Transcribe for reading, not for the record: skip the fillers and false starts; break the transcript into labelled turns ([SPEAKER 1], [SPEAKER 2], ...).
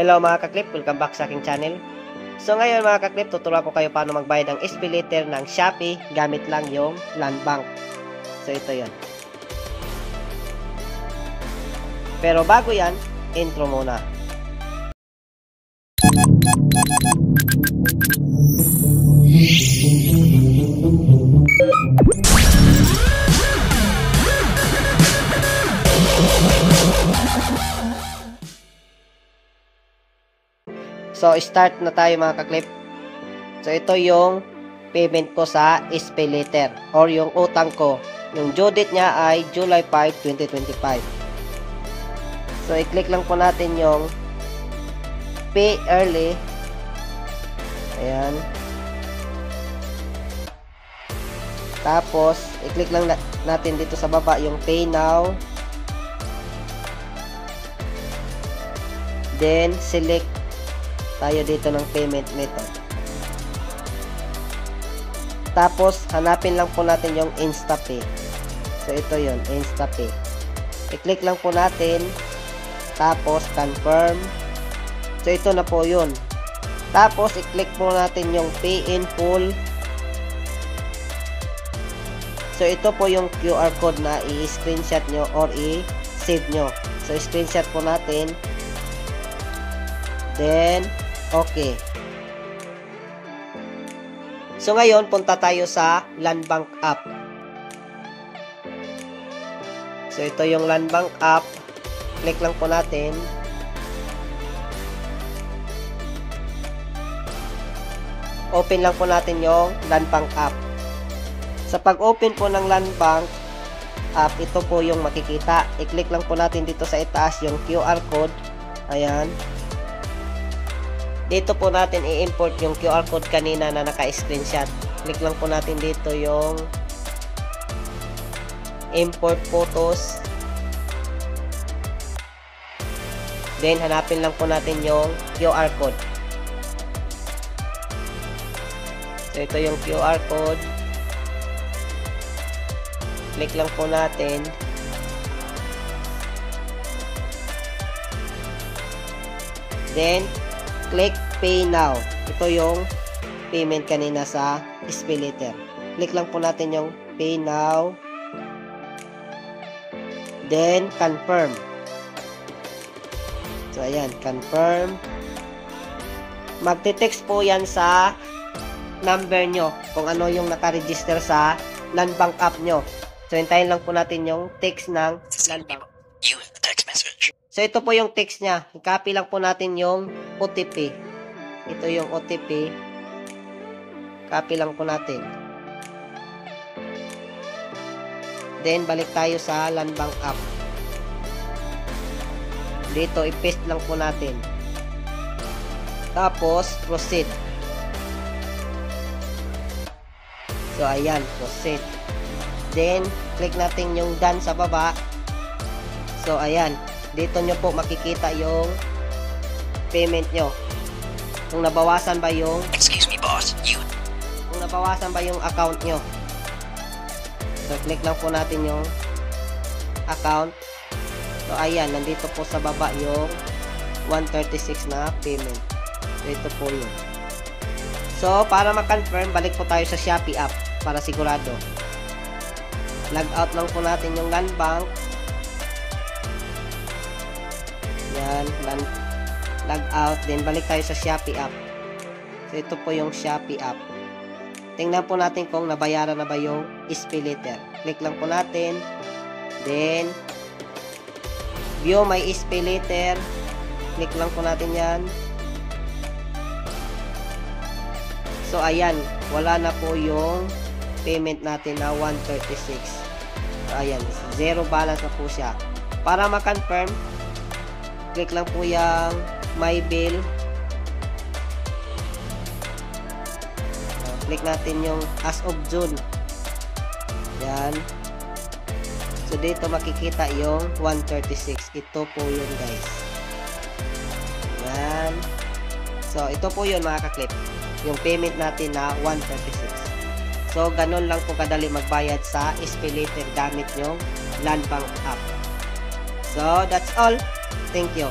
[SPEAKER 1] Hello mga kaklip, welcome back sa aking channel. So ngayon mga kaklip, tuturuan ko kayo paano magbayad ng SPayLater ng Shopee gamit lang yung Land Bank. So ito yon. Pero bago yan, intro muna. So, start na tayo mga kaklip. So, ito yung payment ko sa SPayLater or yung utang ko. Yung due date niya ay July 5, 2025. So, i-click lang po natin yung Pay Early. Ayan. Tapos, i-click lang natin dito sa baba yung Pay Now. Then, select tayo dito ng payment method. Tapos, hanapin lang po natin yung InstaPay. So, ito yun, InstaPay. I-click lang po natin. Tapos, confirm. So, ito na po yun. Tapos, i-click po natin yung Pay in Full. So, ito po yung QR code na i-screenshot nyo or i-save nyo. So, screenshot po natin. Then, okay. So, ngayon, punta tayo sa Land Bank app. So, ito yung Land Bank app. Click lang po natin. Open lang po natin yung Land Bank app. Sa pag-open po ng Land Bank app, ito po yung makikita. I-click lang po natin dito sa itaas yung QR code. Ayan. Dito po natin i-import yung QR code kanina na naka-screenshot. Click lang po natin dito yung import photos. Then, hanapin lang po natin yung QR code. So, ito yung QR code. Click lang po natin. Then, click Pay Now. Ito yung payment kanina sa SPayLater. Click lang po natin yung Pay Now. Then, confirm. So, ayan. Confirm. Magte-text po yan sa number nyo kung ano yung nakaregister sa Land Bank app nyo. So, hintayin lang po natin yung text ng Land Bank.
[SPEAKER 2] Use the text message.
[SPEAKER 1] So, ito po yung text niya. I-copy lang po natin yung OTP. Ito yung OTP. Copy lang po natin. Then, balik tayo sa Land Bank app. Dito, i-paste lang po natin. Tapos, proceed. So, ayan, proceed. Then, click natin yung done sa baba. So, ayan. Dito nyo po makikita yung payment nyo. Kung nabawasan ba yung
[SPEAKER 2] Excuse me, boss.
[SPEAKER 1] kung nabawasan ba yung account nyo. So, click lang po natin yung account. So, ayan. Nandito po sa baba yung 136 na payment. So, ito po yun. So, para ma-confirm, balik po tayo sa Shopee app para sigurado. Log out lang po natin yung Land Bank. Yan, log out, then balik tayo sa Shopee app. So, ito po yung Shopee app. Tingnan po natin kung nabayaran na ba yung SPayLater. Click lang po natin. Then, view my SPayLater. Click lang po natin yan. So, ayan, wala na po yung payment natin na 136. So, ayan, zero balance na po siya. Para ma-confirm, click lang po yung My Bill. Click natin yung as of June. Yan. So, dito makikita yung 136. Ito po yun, guys. Yan. So, ito po yun, mga kaklip. Yung payment natin na 136. So, ganun lang po kadali magbayad sa SPayLater gamit yung Land Bank app. So, that's all. Thank you.